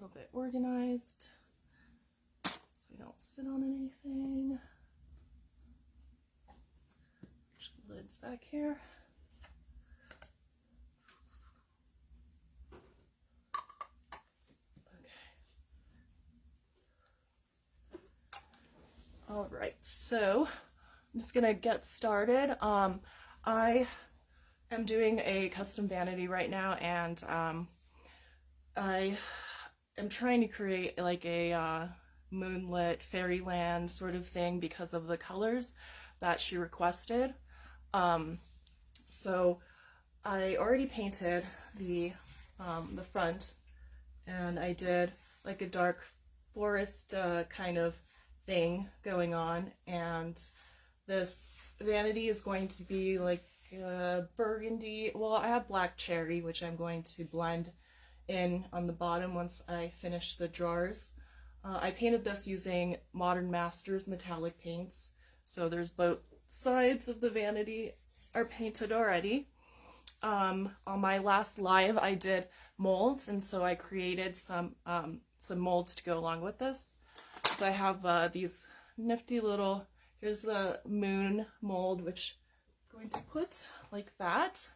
little bit organized so I don't sit on anything. Lids back here. All right, so I'm just gonna get started. I am doing a custom vanity right now, and I am trying to create like a moonlit fairyland sort of thing because of the colors that she requested. So I already painted the front, and I did like a dark forest kind of thing going on, and this vanity is going to be like burgundy. Well, I have black cherry, which I'm going to blend in on the bottom once I finish the drawers. I painted this using Modern Masters metallic paints, so there's both sides of the vanity are painted already. On my last live I did molds, and so I created some molds to go along with this. So I have these nifty little, here's the moon mold, which I'm going to put like that.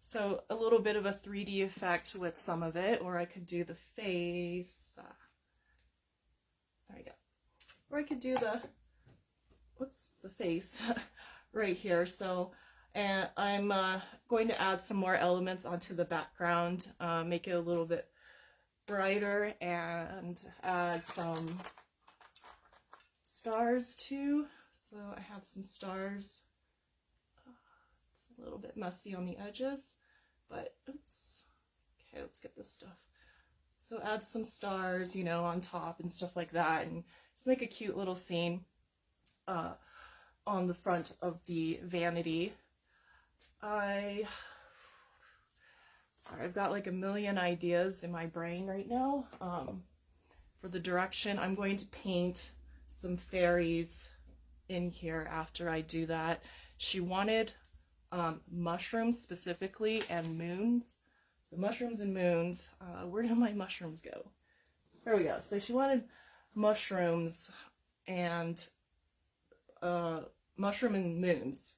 So a little bit of a 3D effect with some of it, or I could do the face. There we go. Or I could do the, whoops, the face right here. So, and I'm going to add some more elements onto the background, make it a little bit brighter, and add some stars too. So I have some stars. It's a little bit messy on the edges, but oops. Okay, let's get this stuff. So add some stars, you know, on top and stuff like that, and just make a cute little scene on the front of the vanity. Sorry, I've got like a million ideas in my brain right now for the direction. I'm going to paint some fairies in here after I do that. She wanted mushrooms specifically, and moons. So mushrooms and moons. Where did my mushrooms go? There we go. So she wanted mushrooms and mushroom and moons.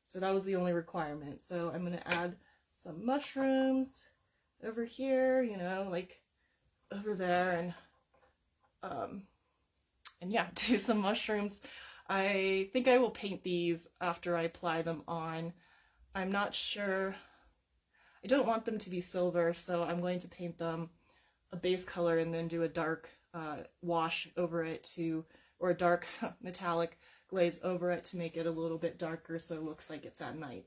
So that was the only requirement. So I'm going to add some mushrooms over here, you know, like over there, and yeah, do some mushrooms. I think I will paint these after I apply them on. I'm not sure. I don't want them to be silver, so I'm going to paint them a base color and then do a dark wash over it or a dark metallic glaze over it to make it a little bit darker so it looks like it's at night.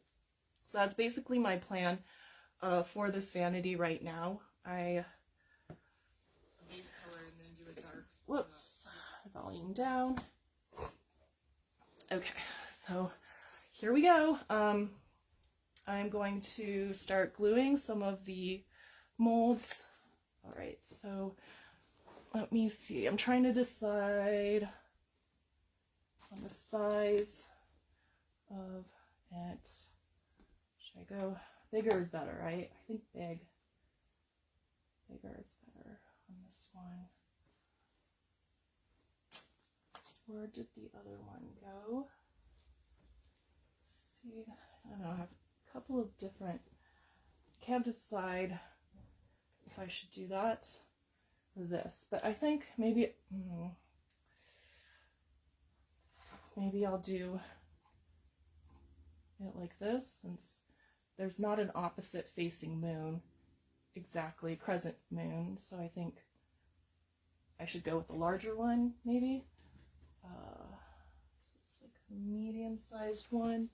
So that's basically my plan for this vanity right now. I base color and then do a dark, whoops, volume down. Okay, so here we go. I'm going to start gluing some of the molds. All right, so let me see. I'm trying to decide on the size of it. Should I go bigger is better, right? I think bigger is better on this one. Where did the other one go? Let's see, I don't know, I have a couple of different, can't decide if I should do that or this, but I think maybe, maybe I'll do it like this, since there's not an opposite facing moon, exactly, crescent moon, so I think I should go with the larger one, maybe. This is like a medium-sized one.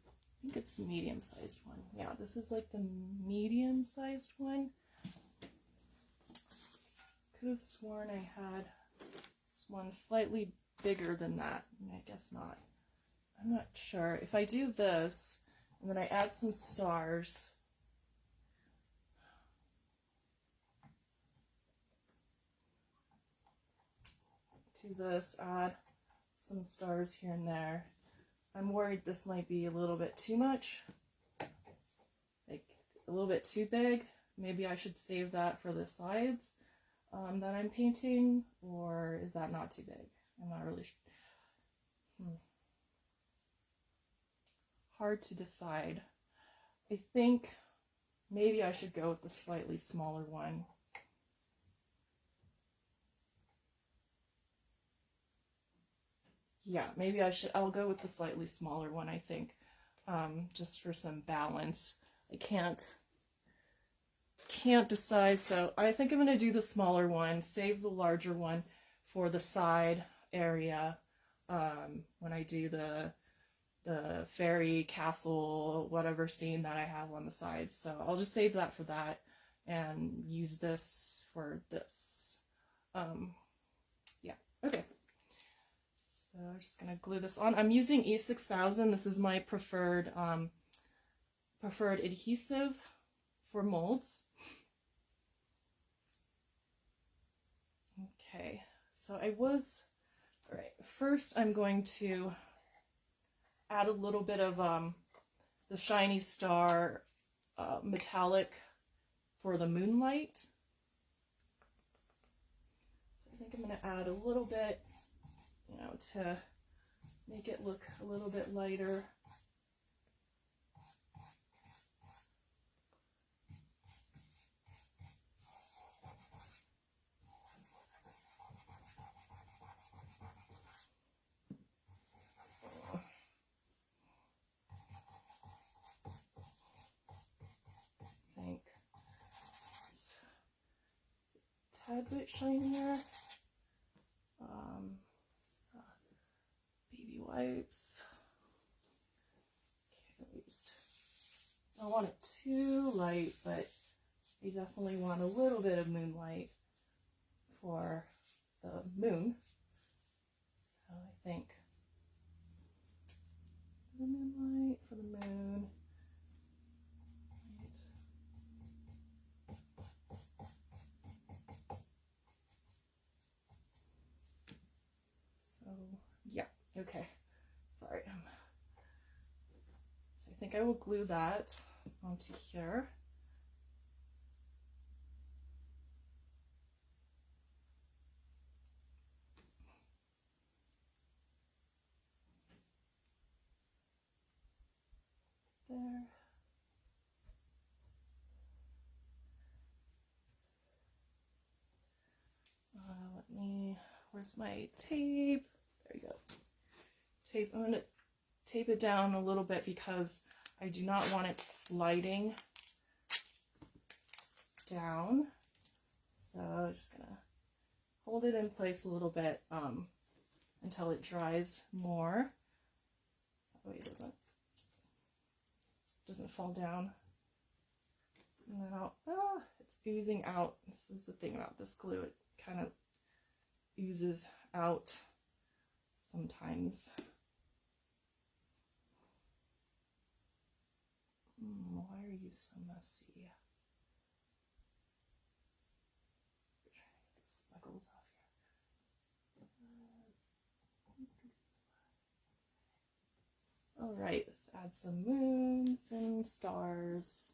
I think it's the medium-sized one. Yeah, this is like the medium-sized one. Could have sworn I had this one slightly bigger than that. I guess not. I'm not sure. If I do this, and then I add some stars, do this, add some stars here and there. I'm worried this might be a little bit too much, like a little bit too big, maybe I should save that for the sides that I'm painting, or is that not too big? I'm not really sure. Hard to decide. I think maybe I should go with the slightly smaller one. Yeah, maybe I'll go with the slightly smaller one, I think, just for some balance. I can't decide, so I think I'm going to do the smaller one, save the larger one for the side area when I do the fairy castle, whatever scene that I have on the side. So I'll just save that for that and use this for this. Yeah, okay. So I'm just gonna glue this on. I'm using E6000. This is my preferred adhesive for molds. Okay, so all right, first I'm going to add a little bit of the Shiny Star metallic for the moonlight. I think I'm going to add a little bit, you know, to make it look a little bit lighter. I think it's a tad bit shinier. Baby wipes. Okay, I don't want it too light, but you definitely want a little bit of moonlight for the moon. So I think the moonlight for the moon. So yeah, okay. Sorry. So I think I will glue that onto here. There. Where's my tape? There you go. Tape. I'm going to tape it down a little bit because I do not want it sliding down. So I'm just going to hold it in place a little bit until it dries more. So that way it doesn't fall down. And then it's oozing out. This is the thing about this glue. It kind of oozes out sometimes. Why are you so messy? I'm trying to get the snuggles off here. All right, let's add some moons and stars.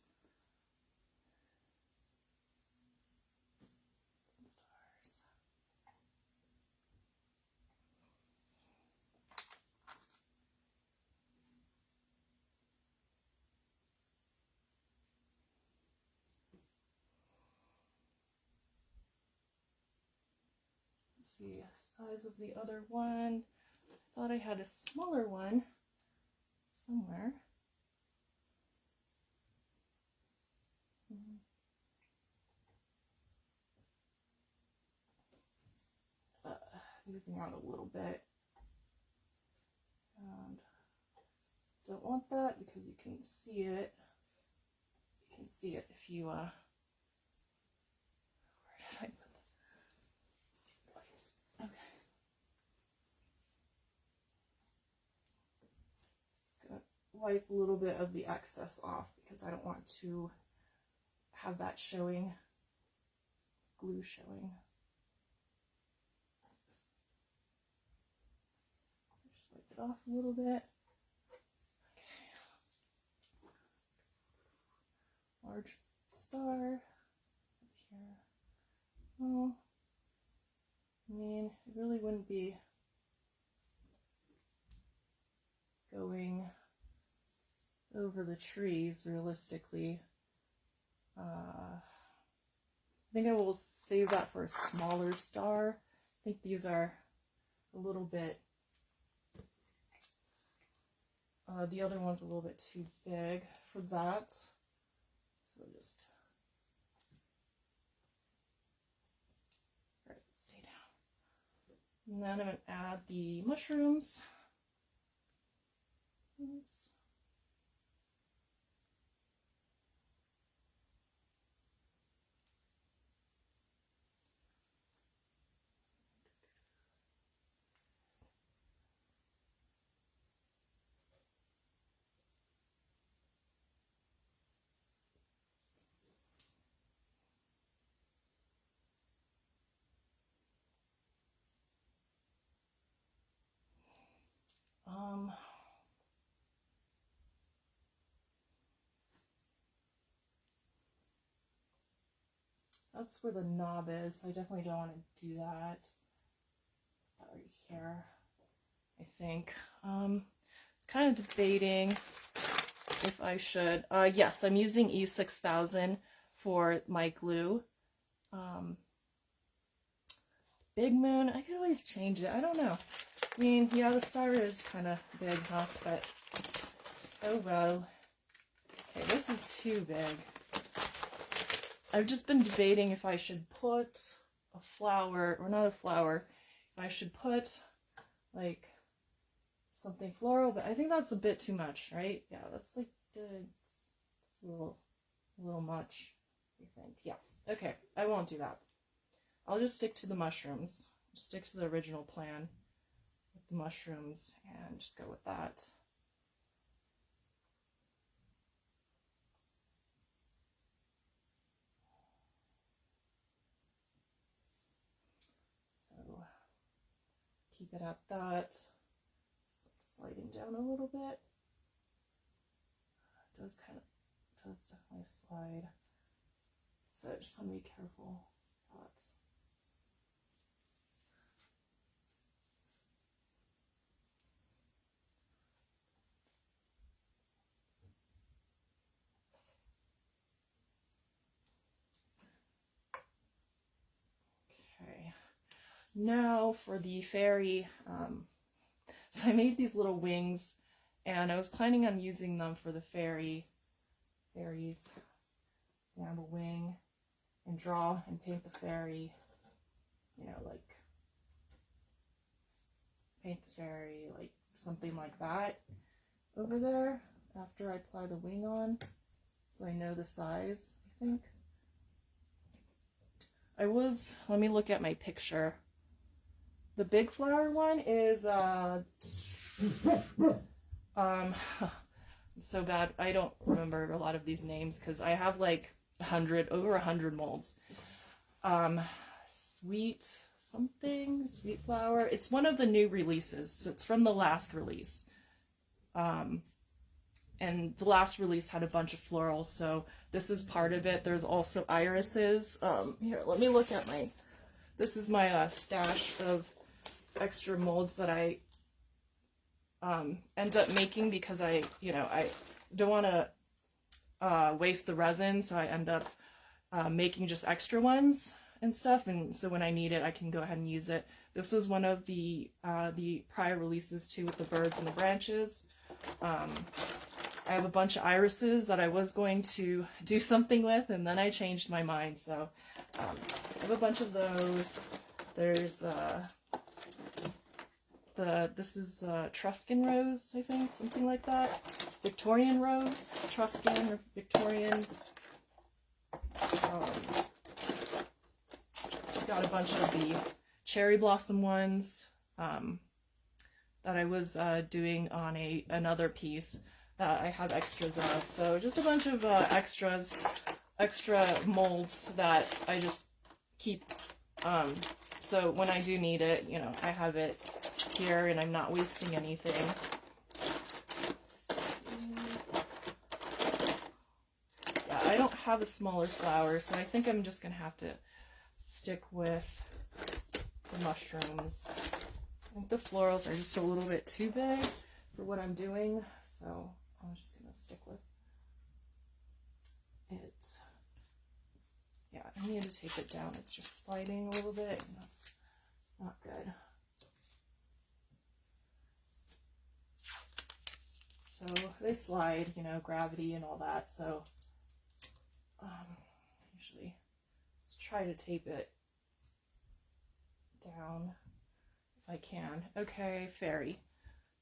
See size of the other one. I thought I had a smaller one somewhere. Using out a little bit, and don't want that because you can see it. You can see it if you where did I put the okay. Just gonna wipe a little bit of the excess off because I don't want to have that showing, glue showing. Just wipe it off a little bit. Okay. Large star. Well, I mean, it really wouldn't be going over the trees realistically. I think I will save that for a smaller star. I think these are a little bit, the other one's a little bit too big for that. So just, all right, stay down. And then I'm going to add the mushrooms. Oops. That's where the knob is, so I definitely don't want to do that. Right here, I think. I was kind of debating if I should. Yes, I'm using E6000 for my glue. Big moon, I could always change it. I don't know. I mean, yeah, the star is kind of big, huh? But, oh well. Okay, this is too big. I've just been debating if I should put a flower, or not a flower, if I should put, like, something floral, but I think that's a bit too much, right? Yeah, that's like, it's a little much, I think. Yeah, okay, I won't do that. I'll just stick to the mushrooms. Just stick to the original plan with the mushrooms and just go with that. Keep it at that. So it's sliding down a little bit. It does definitely slide. So I just want to be careful with that. Okay. Now for the fairy. So I made these little wings, and I was planning on using them for the fairies. Grab a wing and draw and paint the fairy, you know, like paint the fairy, like something like that over there after I apply the wing on, so I know the size, I think. Let me look at my picture. The big flower one is, I'm so bad. I don't remember a lot of these names because I have like over 100 molds. Sweet flower. It's one of the new releases. So it's from the last release. And the last release had a bunch of florals, so this is part of it. There's also irises. Here, let me look at this is my stash of extra molds that I end up making because I don't want to waste the resin, so I end up making just extra ones and stuff, and so when I need it I can go ahead and use it. This was one of the prior releases too, with the birds and the branches. I have a bunch of irises that I was going to do something with, and then I changed my mind, so I have a bunch of those. There's this is Etruscan rose, I think, something like that. Victorian rose, Etruscan or Victorian. Got a bunch of the cherry blossom ones that I was doing on another piece that I have extras of. So just a bunch of extra molds that I just keep. So when I do need it, I have it here and I'm not wasting anything. Yeah, I don't have a smaller flower, so I think I'm just gonna have to stick with the mushrooms. I think the florals are just a little bit too big for what I'm doing, so I'm just gonna stick with it. Yeah, I need to tape it down. It's just sliding a little bit, and that's not good. So they slide, you know, gravity and all that, so usually let's try to tape it down if I can. Okay, fairy.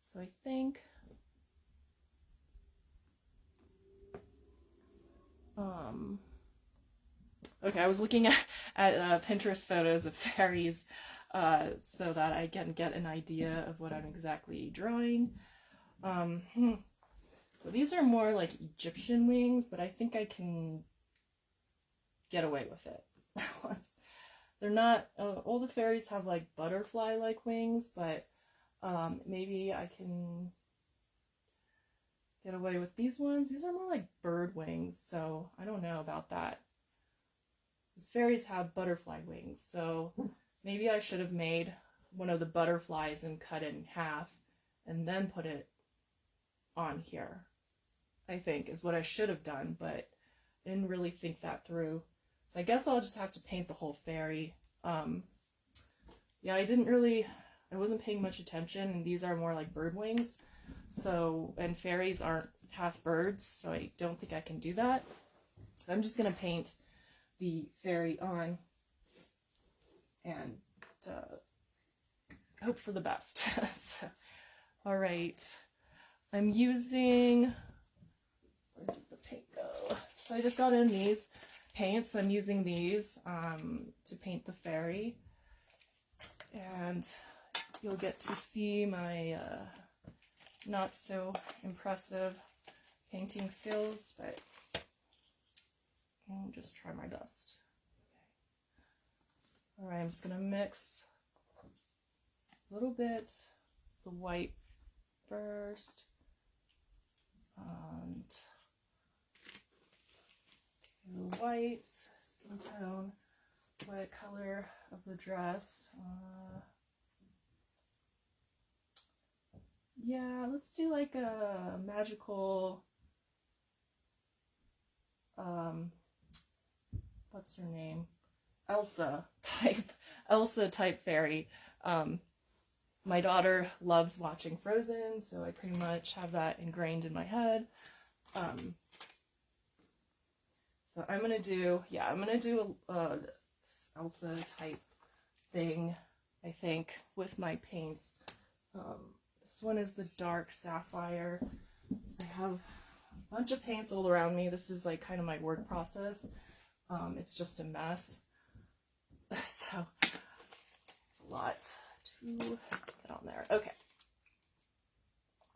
So I think okay, I was looking at Pinterest photos of fairies so that I can get an idea of what I'm exactly drawing. So these are more like Egyptian wings, but I think I can get away with it. They're not, all the fairies have like butterfly-like wings, but maybe I can get away with these ones. These are more like bird wings, so I don't know about that. These fairies have butterfly wings, so maybe I should have made one of the butterflies and cut it in half and then put it on here, I think is what I should have done, but I didn't really think that through. So I guess I'll just have to paint the whole fairy. Yeah, I wasn't paying much attention, and these are more like bird wings. So, and fairies aren't half birds, so I don't think I can do that. So I'm just gonna paint the fairy on and hope for the best. So, all right, I'm using, where did the paint go? So I just got in these paints. I'm using these to paint the fairy, and you'll get to see my not so impressive painting skills, but I'll just try my best. Okay. All right, I'm just gonna mix a little bit the white first, and the white skin tone, what color of the dress. Yeah, let's do like a magical, what's her name? Elsa type fairy. My daughter loves watching Frozen, so I pretty much have that ingrained in my head. So I'm gonna do a Elsa type thing, I think, with my paints. This one is the dark sapphire. I have a bunch of paints all around me. This is like kind of my work process. It's just a mess. So it's a lot to get on there. Okay.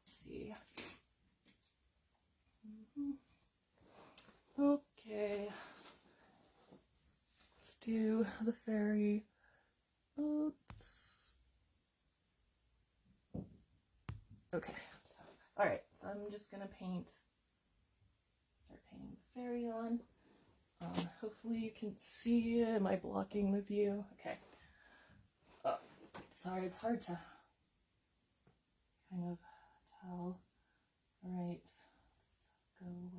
Let's see. Okay. Let's do the fairy. Oops. Okay, so, all right, so I'm just gonna start painting the fairy on. Hopefully you can see, am I blocking the view? Okay. Oh, sorry, it's hard to kind of tell. All right, let's go with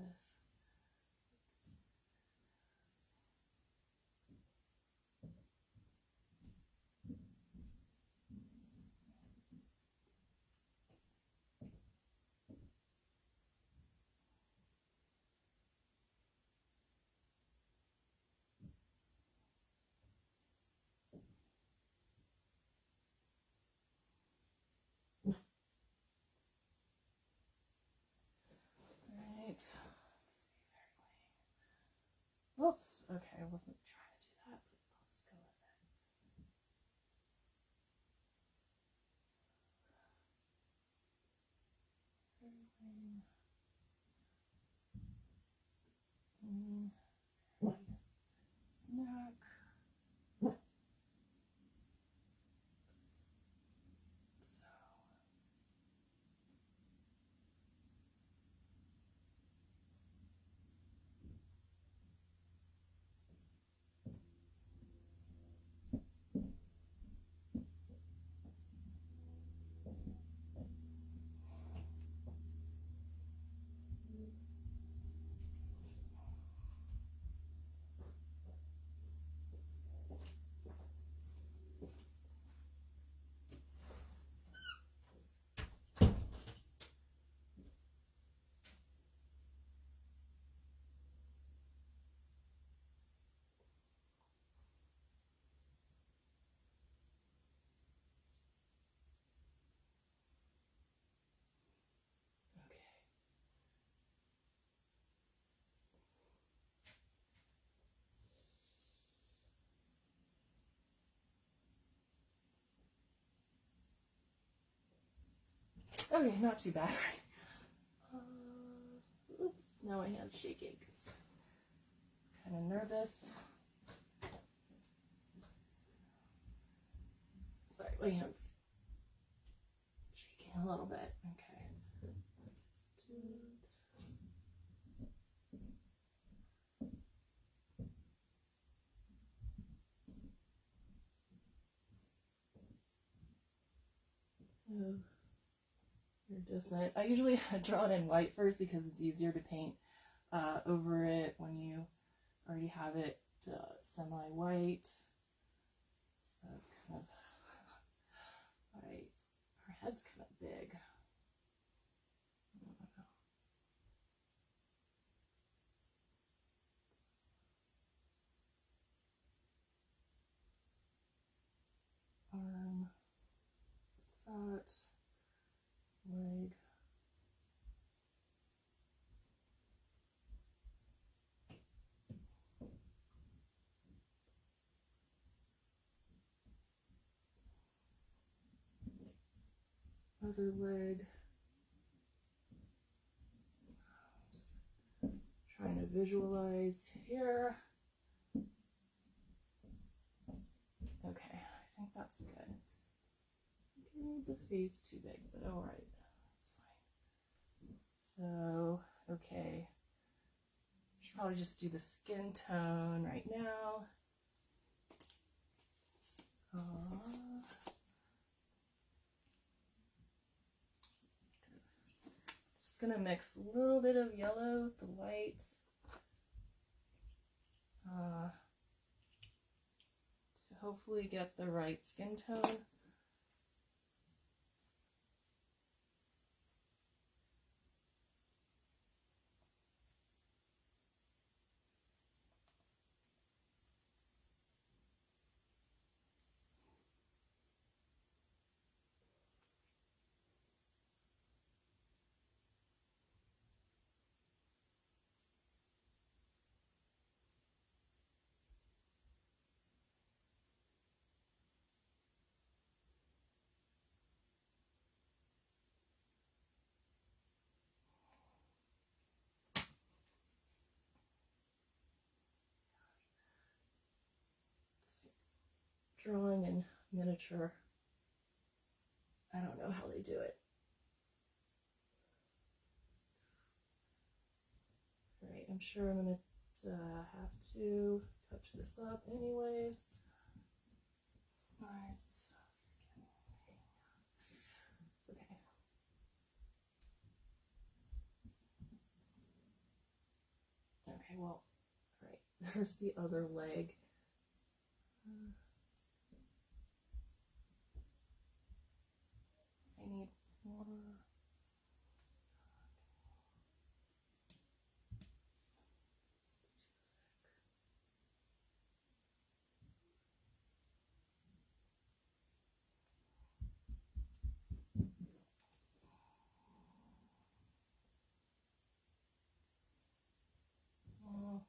Oops, okay, I wasn't trying to do that, but I'll just go with it. Snack. Okay, not too bad. Oops, now my hand's shaking. Kind of nervous. Sorry, my hand's shaking a little bit. Okay. Let's do it. Oh, iridescent. I usually draw it in white first because it's easier to paint over it when you already have it semi-white. So it's kind of right. Her head's kind of big. Arm, that, leg. Other leg. Just trying to visualize here. Okay, I think that's good. The face too big, but all right, that's fine. So, okay, should probably just do the skin tone right now. Just gonna mix a little bit of yellow with the white. To hopefully get the right skin tone. Drawing in miniature. I don't know how they do it. Right, I'm sure I'm gonna have to touch this up anyways. Alright. Okay. Okay, well, alright, there's the other leg. I need more. Okay.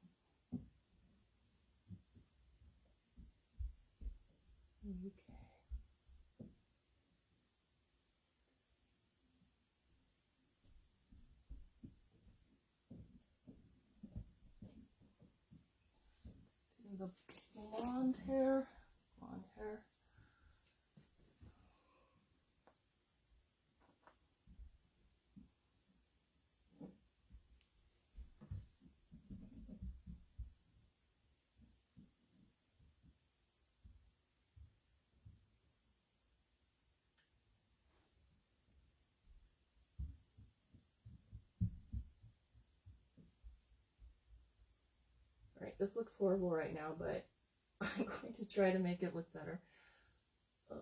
Let's do the blonde hair. Blonde hair. Alright, this looks horrible right now, but I'm going to try to make it look better. Oh.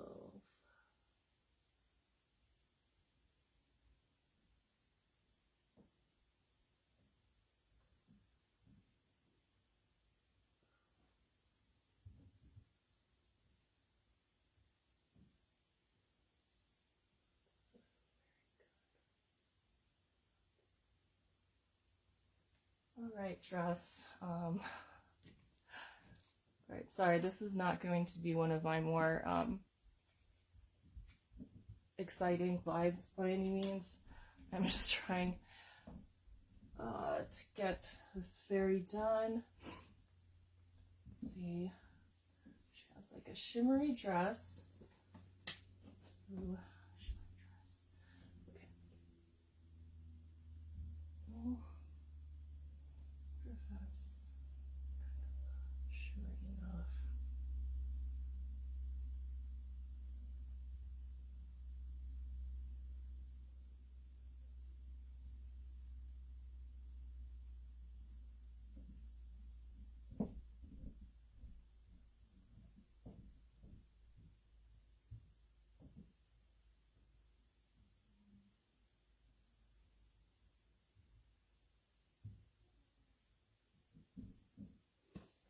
Alright, dress. Alright, sorry, this is not going to be one of my more exciting glides by any means. I'm just trying to get this fairy done. Let's see. She has like a shimmery dress. Ooh, shimmery dress. Okay. Oh, I wonder if that's shimmery enough.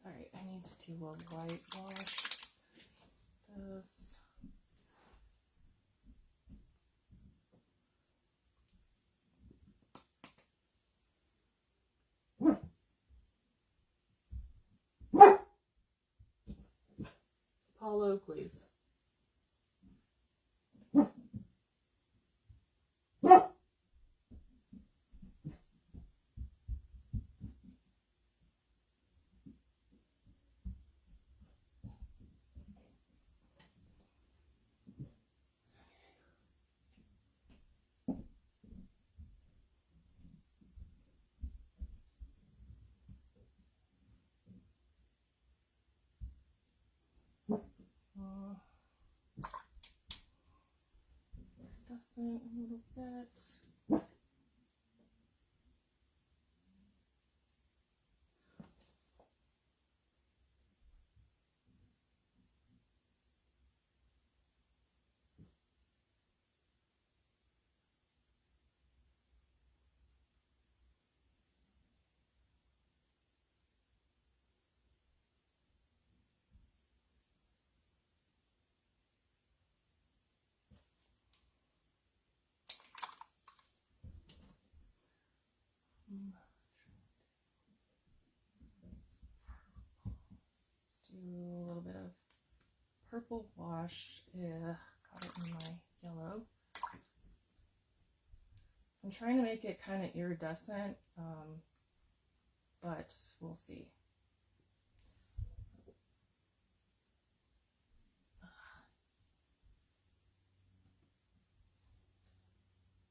Alright, I need to do a whitewash this. Paul Oakley's. Dusting a little bit. Let's do a little bit of purple wash. Yeah, got it in my yellow. I'm trying to make it kind of iridescent, but we'll see.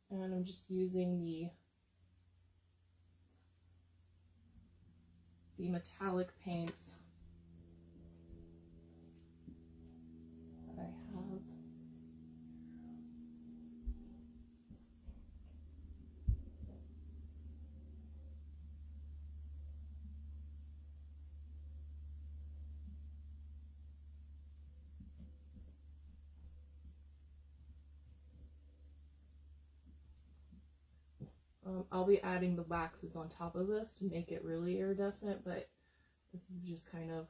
And I'm just using the metallic paints that I have. I'll be adding the waxes on top of this to make it really iridescent, but this is just kind of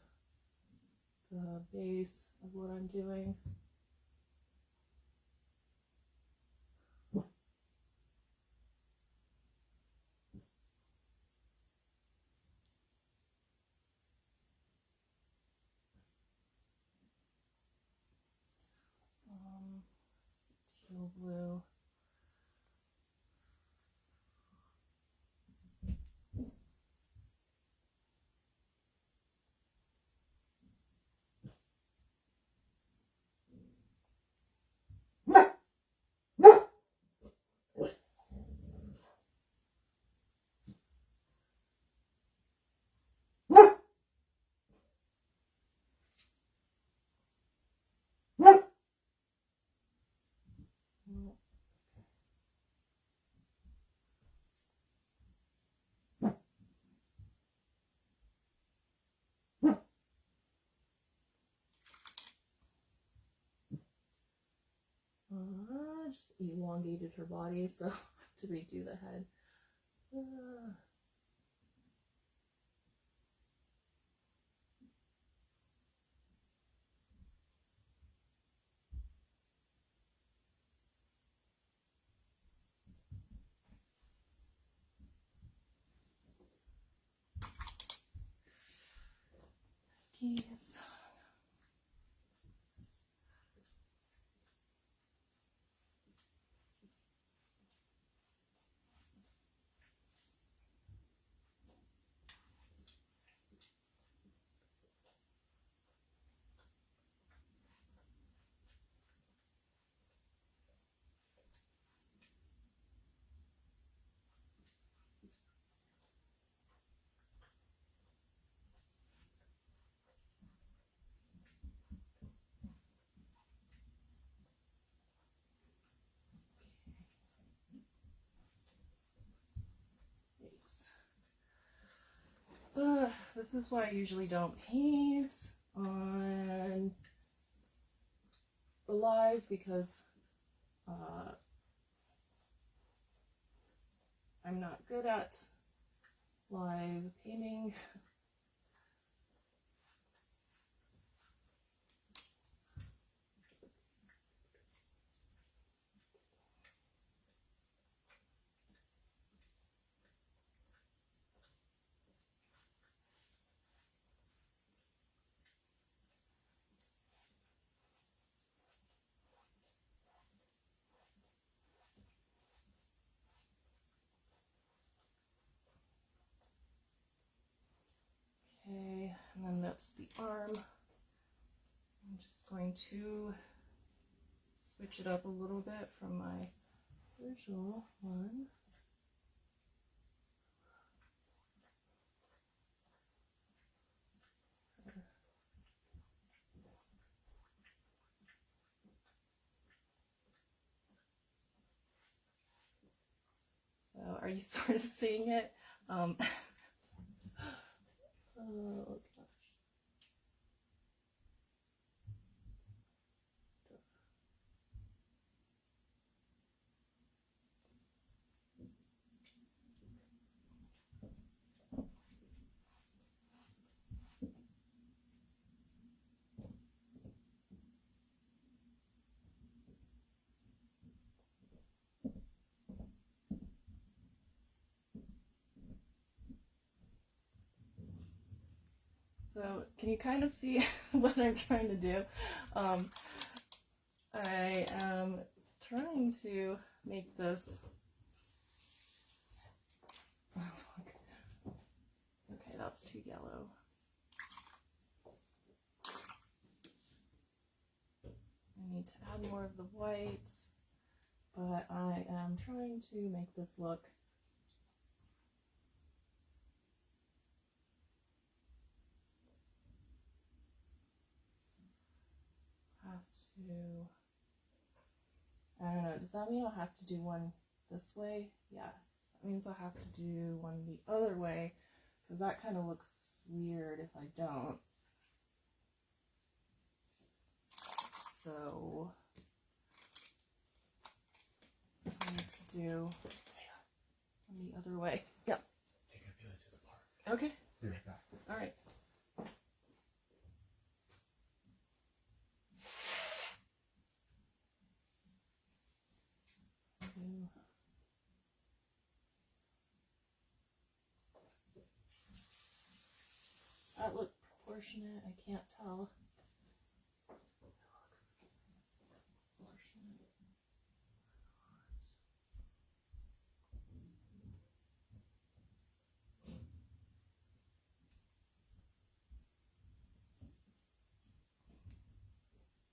the base of what I'm doing. Teal blue. Just elongated her body, so I have to redo the head. Yes. this is why I usually don't paint on the live, because I'm not good at live painting. Okay, and then that's the arm. I'm just going to switch it up a little bit from my original one. So are you sort of seeing it? Oh gosh. So can you kind of see what I'm trying to do? I am trying to make this. Oh, okay, that's too yellow. I need to add more of the white, but I am trying to make this look I don't know, does that mean I'll have to do one this way? Yeah, that means I'll have to do one the other way, because that kind of looks weird if I don't. So I need to do one the other way. Yep. Taking a feeling to the park. Okay. Be right back. All right. That looked proportionate. I can't tell.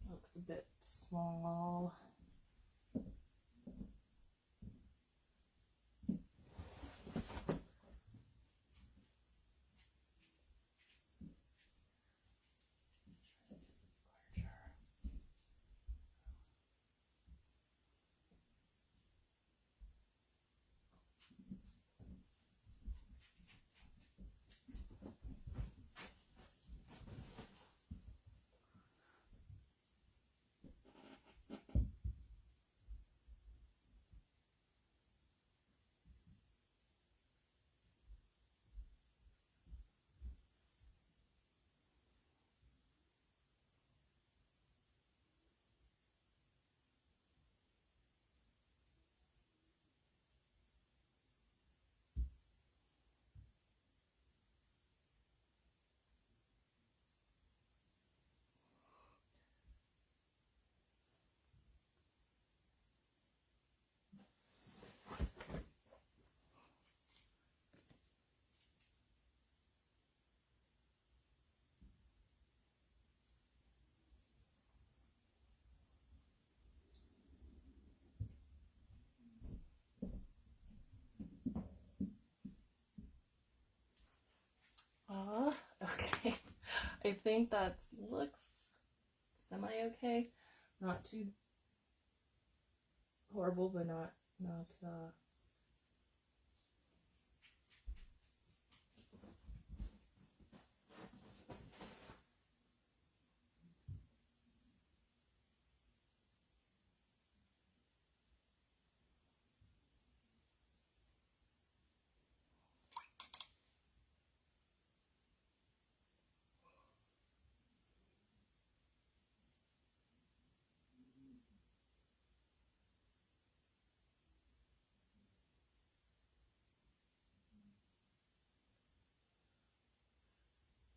Looks a bit small. Okay. I think that looks semi-okay. Not too horrible, but not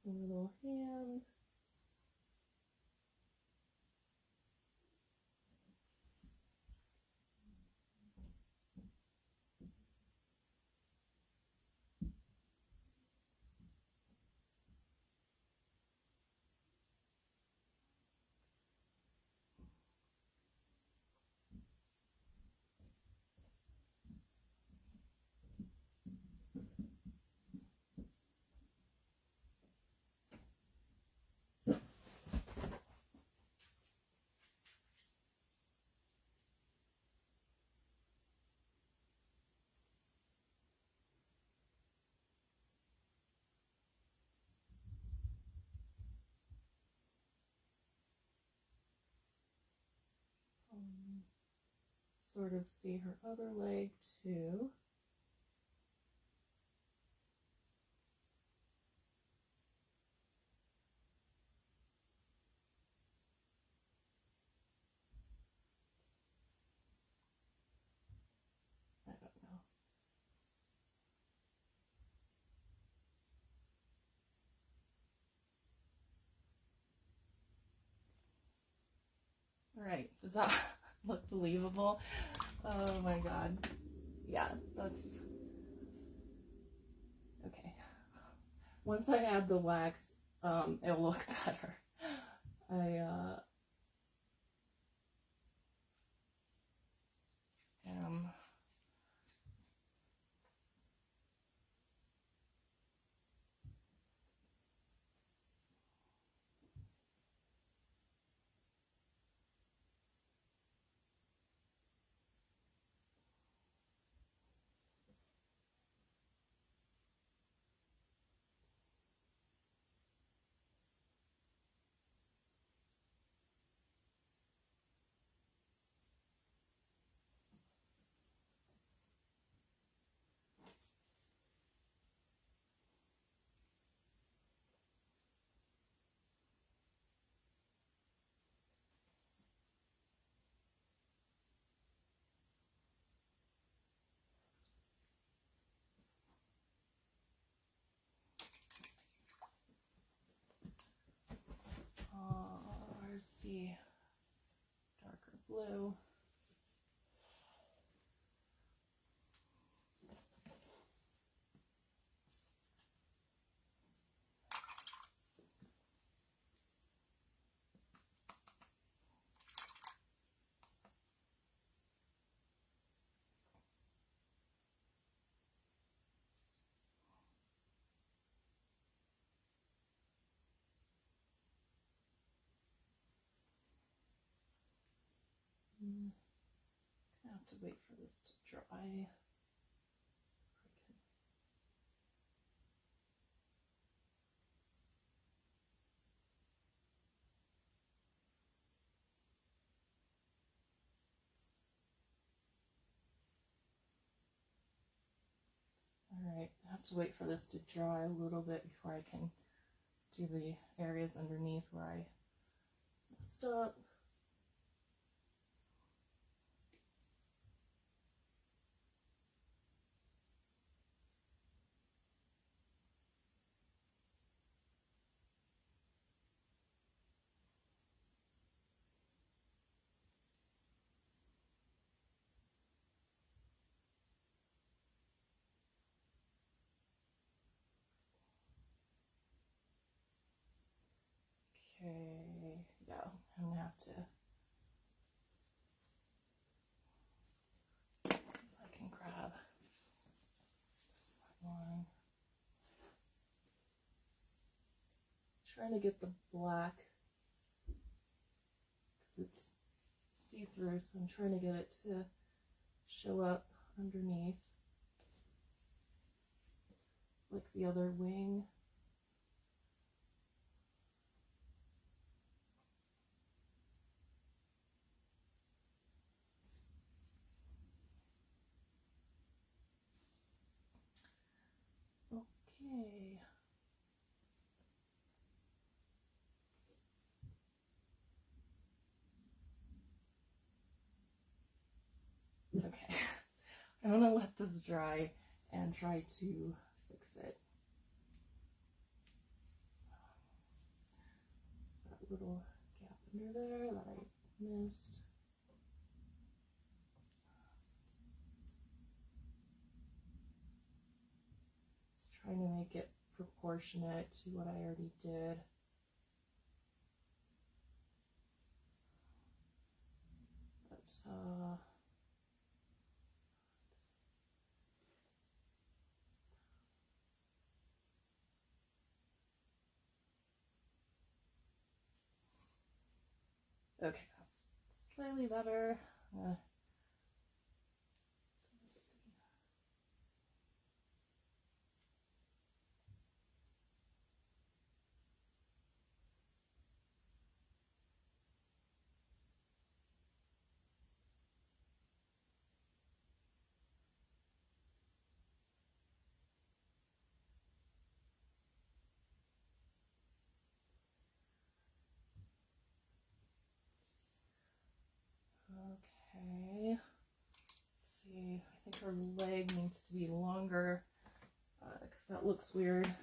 a little hand. Sort of see her other leg too. I don't know. All right, does that look believable? Oh my god. Yeah, that's okay. Once I add the wax, it'll look better. I am where's the darker blue? I have to wait for this to dry. Alright, I have to wait for this to dry a little bit before I can do the areas underneath where I messed up. Okay, yeah, I'm gonna have to, if I can grab this line. Trying to get the black, because it's see-through, so I'm trying to get it to show up underneath, like the other wing. Okay. Okay. I'm gonna let this dry and try to fix it. a little gap under there that I missed. Just trying to make it proportionate to what I already did. But, okay, that's slightly better. Okay, let's see, I think her leg needs to be longer because that looks weird.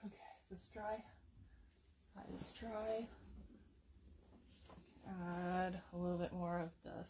Okay, is this dry? That is dry. So I can add a little bit more of this.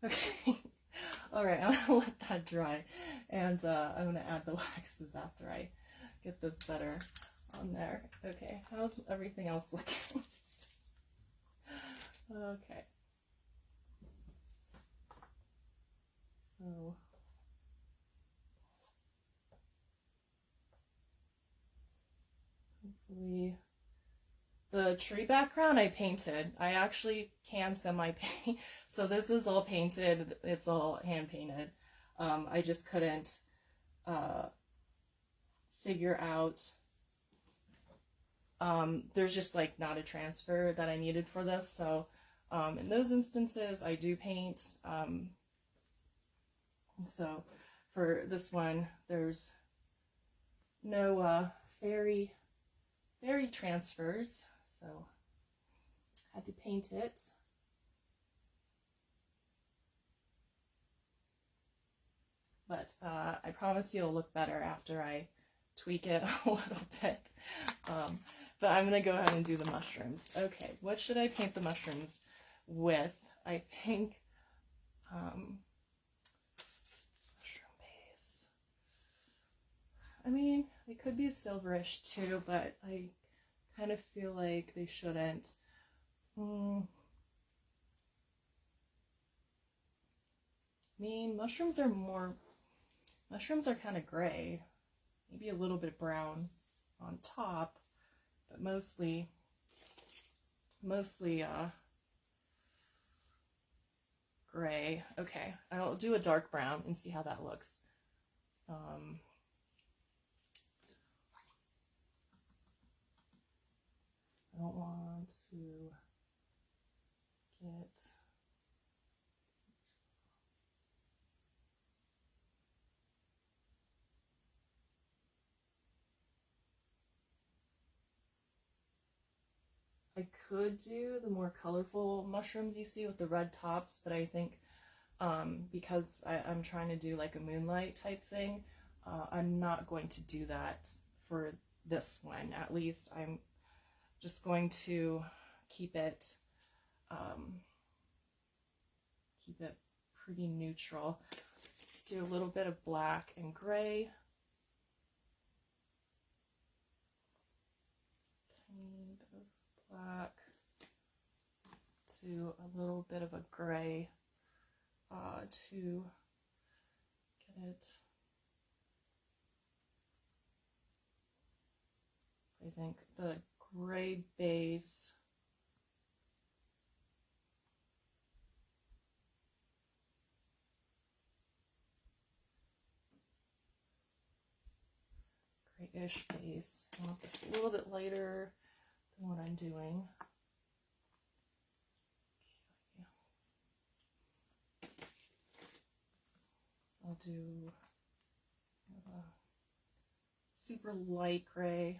Okay, all right, I'm gonna let that dry, and I'm gonna add the waxes after I get this better on there. Okay, how's everything else looking? Okay, so hopefully the tree background I painted. I actually can semi-paint, so this is all painted. It's all hand painted. I just couldn't figure out. There's just like not a transfer that I needed for this, so in those instances I do paint. So for this one, there's no fairy transfers, so had to paint it. But I promise you it'll look better after I tweak it a little bit. But I'm going to go ahead and do the mushrooms. Okay, what should I paint the mushrooms with? I think mushroom base. I mean, they could be silverish too, but I kind of feel like they shouldn't. I mean, mushrooms are kind of gray, maybe a little bit brown on top, but mostly gray. Okay, I'll do a dark brown and see how that looks. I don't want to get I could do the more colorful mushrooms you see with the red tops, but I think because I'm trying to do like a moonlight type thing, I'm not going to do that for this one. At least I'm just going to keep it pretty neutral. Let's do a little bit of black and gray. Tiny bit of black to a little bit of a gray to get it. I think the gray base grayish base. I want this a little bit lighter than what I'm doing. So I'll do a super light gray.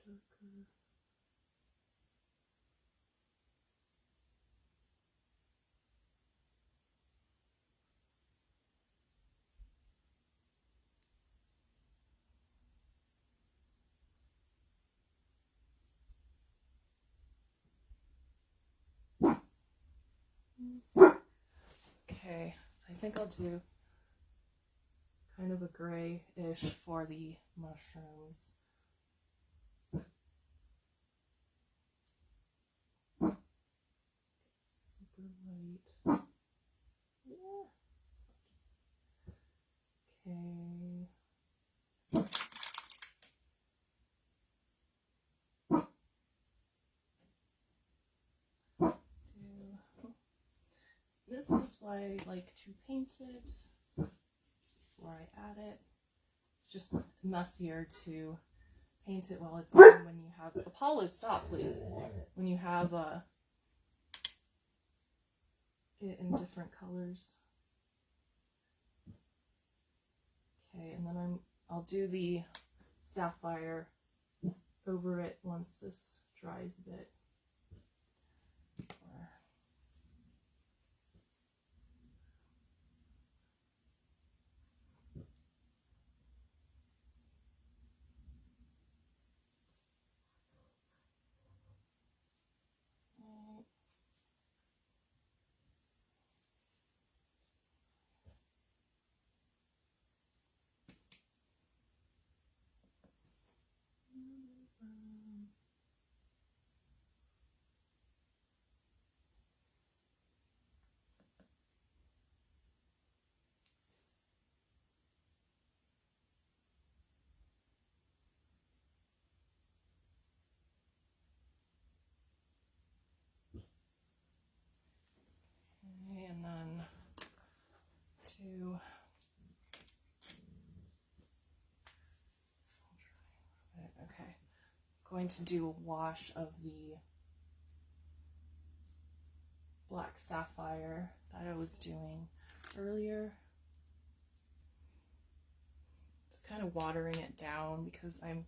Darker. Okay, so I think I'll do kind of a grayish for the mushrooms. Super light. Yeah. Okay. This is why I like to paint it before I add it. It's just messier to paint it while it's on when you have Apollo, stop please. When you have it in different colors. Okay, and then I'll do the sapphire over it once this dries a bit. going to do a wash of the black sapphire that I was doing earlier. Just kind of watering it down because I'm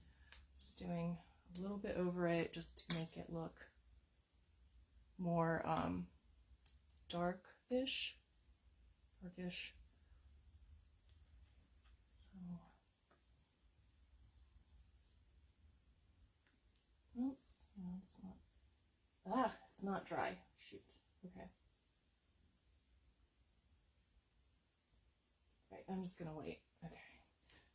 just doing a little bit over it just to make it look more darkish. Oops, no, it's not. Ah, it's not dry. Shoot. Okay. Right, I'm just gonna wait. Okay.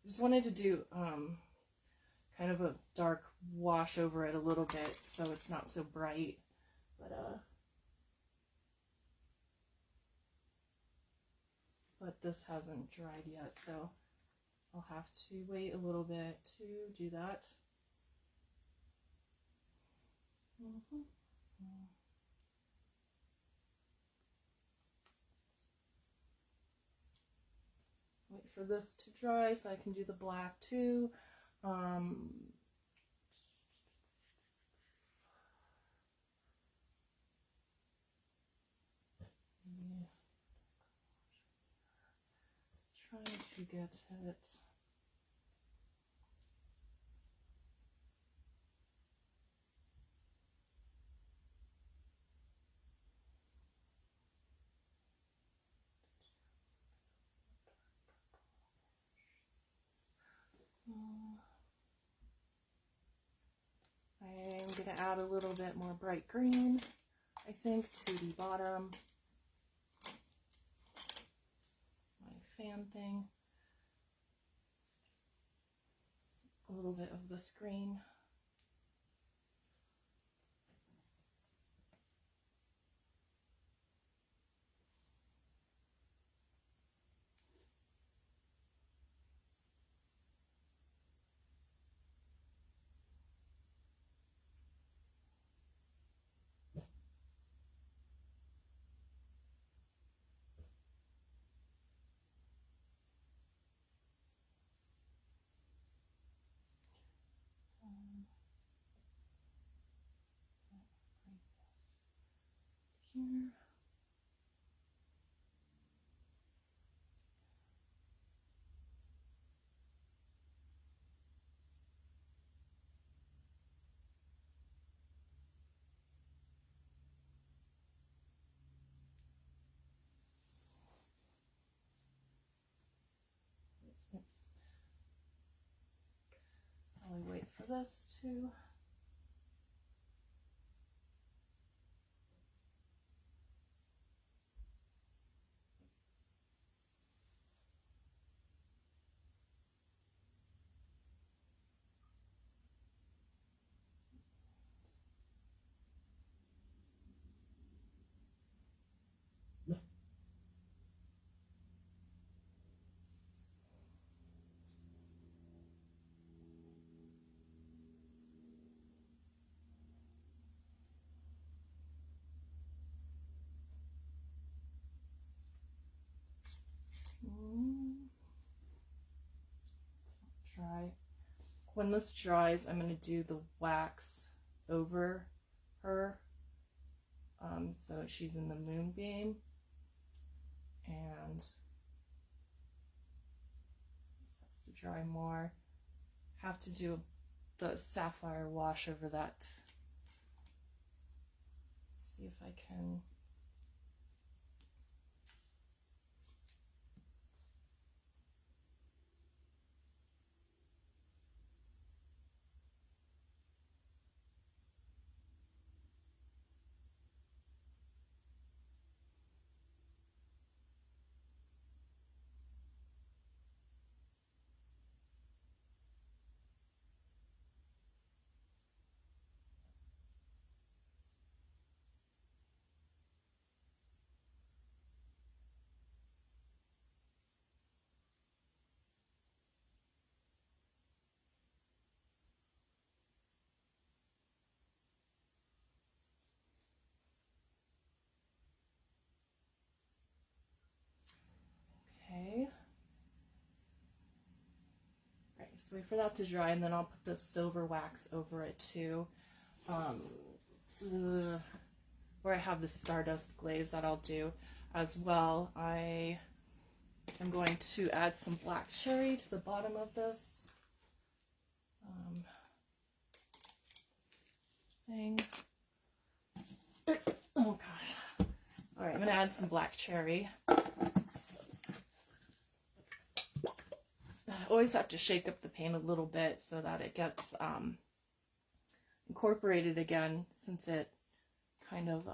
Just wanted to do kind of a dark wash over it a little bit so it's not so bright. But this hasn't dried yet, so I'll have to wait a little bit to do that. Wait for this to dry so I can do the black too. Trying to get it. I'm going to add a little bit more bright green, I think, to the bottom. My fan thing. A little bit of this green. Here. I'll wait for this to. Dry. When this dries, I'm going to do the wax over her, so she's in the moonbeam, and this has to dry more. Have to do the sapphire wash over that. See if I can. Just wait for that to dry, and then I'll put the silver wax over it too. Where I have the stardust glaze that I'll do as well. I am going to add some black cherry to the bottom of this thing. Oh gosh. All right, I'm going to add some black cherry. I always have to shake up the paint a little bit so that it gets incorporated again, since it kind of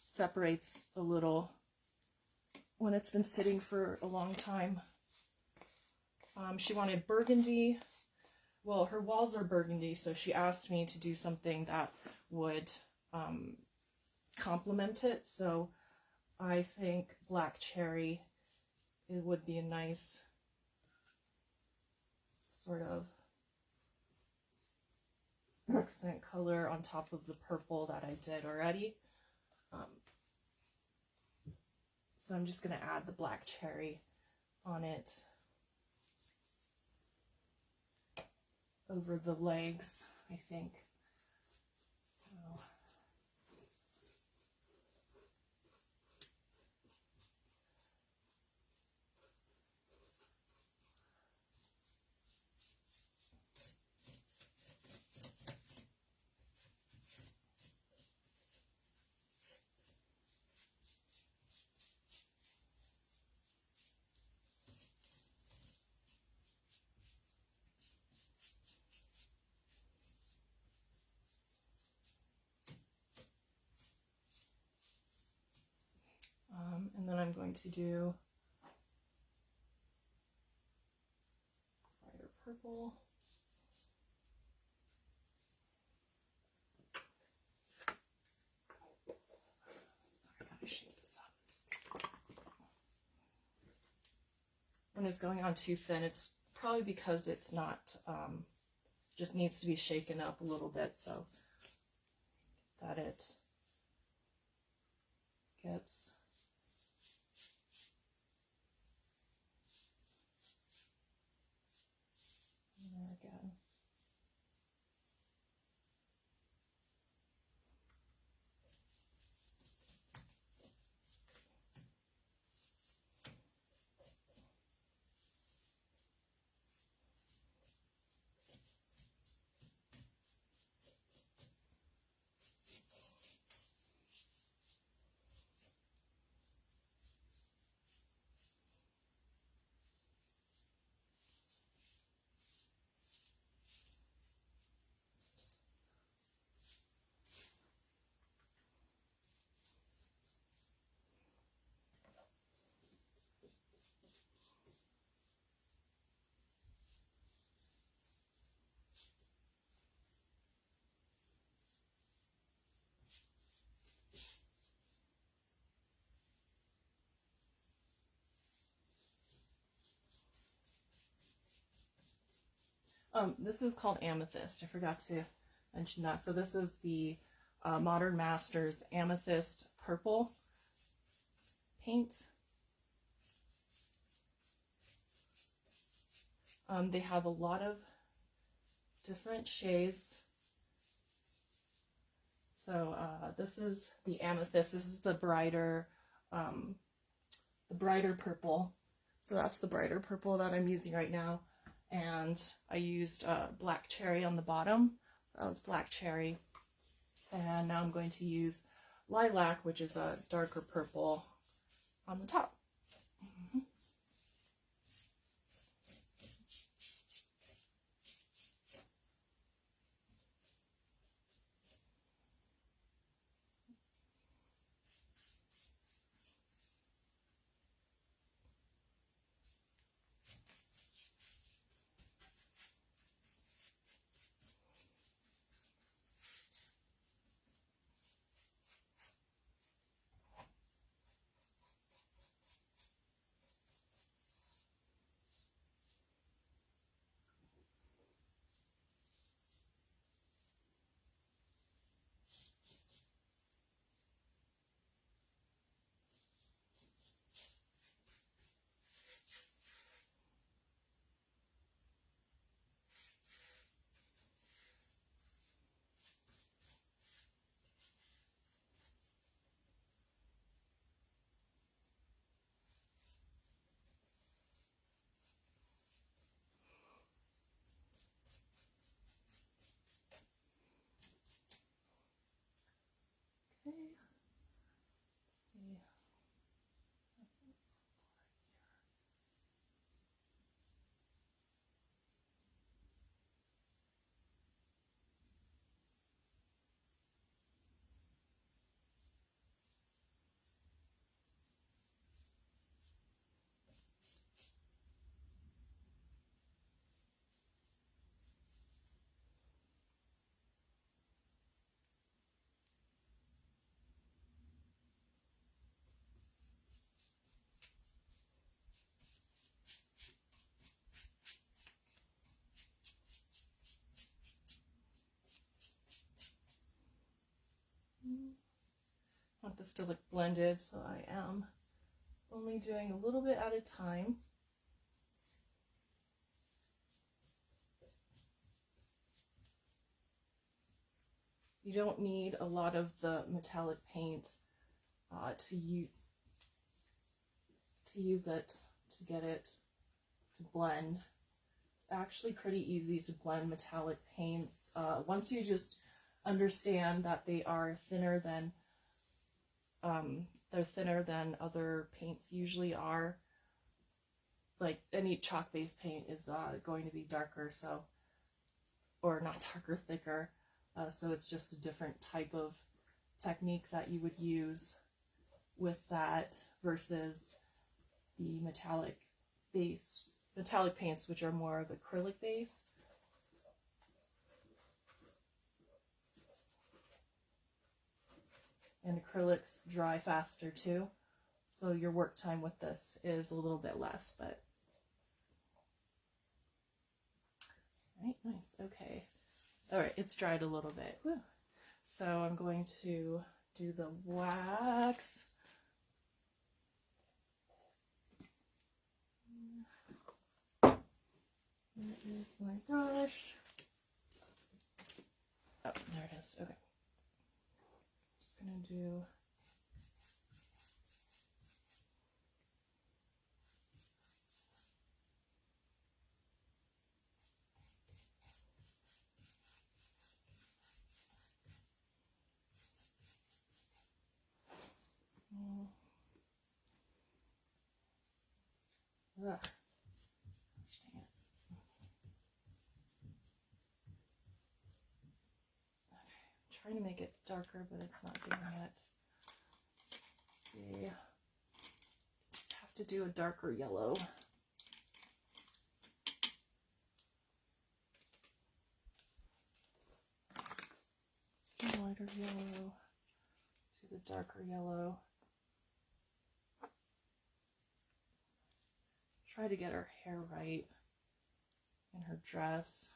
separates a little when it's been sitting for a long time. She wanted burgundy. Well, her walls are burgundy, so she asked me to do something that would complement it. So I think black cherry, it would be a nice sort of accent color on top of the purple that I did already. So I'm just going to add the black cherry on it over the legs, I think. So. And then I'm going to do brighter purple. I gotta shake this up. When it's going on too thin, it's probably because it's not, just needs to be shaken up a little bit so that it gets there again. This is called Amethyst. I forgot to mention that. So this is the Modern Masters Amethyst Purple paint. They have a lot of different shades. So this is the Amethyst. This is the brighter purple. So that's the brighter purple that I'm using right now. And I used black cherry on the bottom. So that was black cherry. And now I'm going to use lilac, which is a darker purple, on the top. this to look blended, so I am only doing a little bit at a time. You don't need a lot of the metallic paint to use it to get it to blend. It's actually pretty easy to blend metallic paints once you just understand that they are thinner than other paints usually are. Like any chalk-based paint is going to be darker, so, or not darker, thicker. So it's just a different type of technique that you would use with that versus the metallic paints, which are more of acrylic base. And acrylics dry faster too, so your work time with this is a little bit less, but right, nice. Okay. All right, it's dried a little bit. Whew. So I'm going to do the wax. Where is my brush? Oh, there it is. Okay. Just gonna do ugh. Gosh, dang it. Okay, I'm trying to make it darker, but it's not doing it. Let's see. Just have to do a darker yellow. Some lighter yellow to the darker yellow. Try to get her hair right in her dress.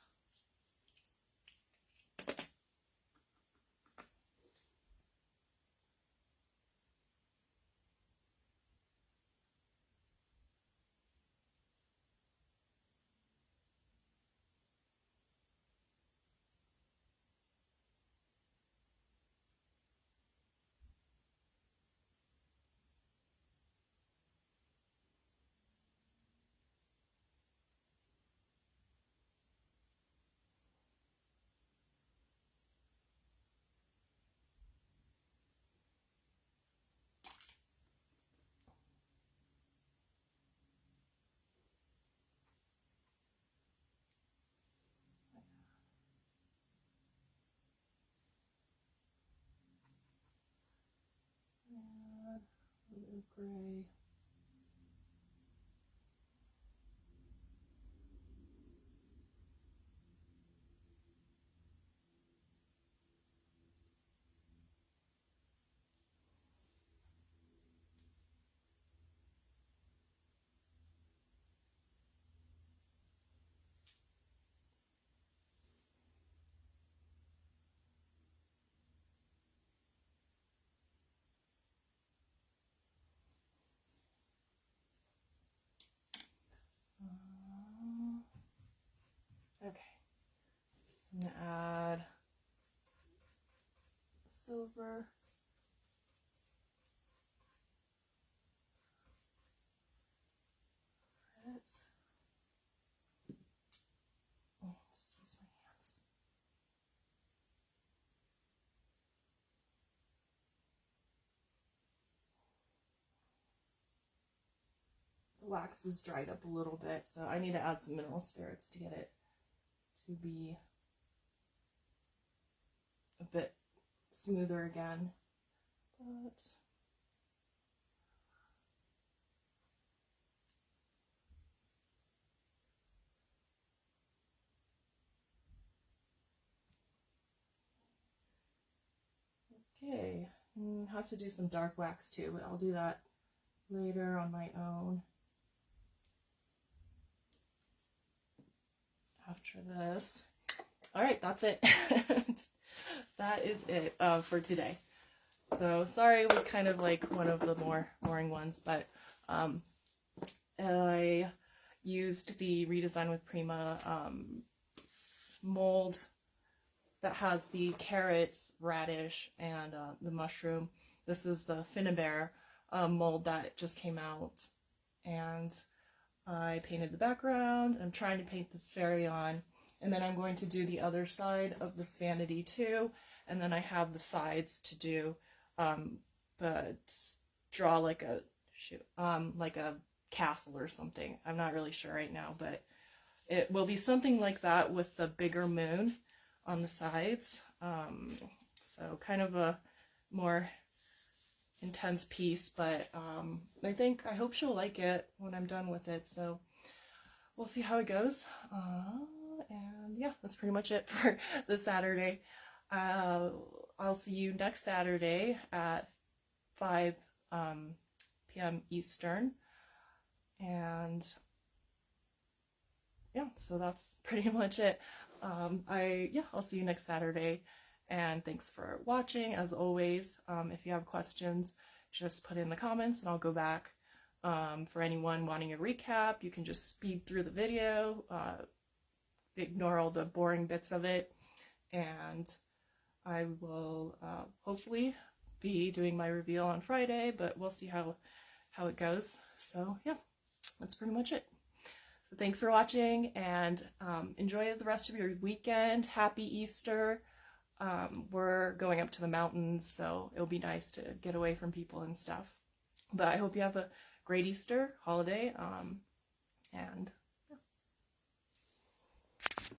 Add a little gray. Okay, so I'm going to add silver. Red. Oh, just use my hands. The wax is dried up a little bit, so I need to add some mineral spirits to get it to be a bit smoother again. But okay, have to do some dark wax too, but I'll do that later on my own after this. All right, that's it. That is it for today. So sorry, it was kind of like one of the more boring ones, but I used the Redesign with Prima mold that has the carrots, radish, and the mushroom. This is the Finnebear mold that just came out, and I painted the background. I'm trying to paint this fairy on, and then I'm going to do the other side of this vanity too, and then I have the sides to do, but draw like a castle or something. I'm not really sure right now, but it will be something like that with the bigger moon on the sides. So kind of a more intense piece, but I hope she'll like it when I'm done with it. So we'll see how it goes. And yeah, that's pretty much it for this Saturday. I'll see you next Saturday at 5 p.m. Eastern. And yeah, so that's pretty much it. I'll see you next Saturday, and thanks for watching. As always, if you have questions, just put in the comments and I'll go back. For anyone wanting a recap, you can just speed through the video, ignore all the boring bits of it, and I will hopefully be doing my reveal on Friday, but we'll see how it goes. So yeah, that's pretty much it. So thanks for watching, and enjoy the rest of your weekend. Happy Easter. We're going up to the mountains, so it'll be nice to get away from people and stuff. But I hope you have a great Easter holiday, and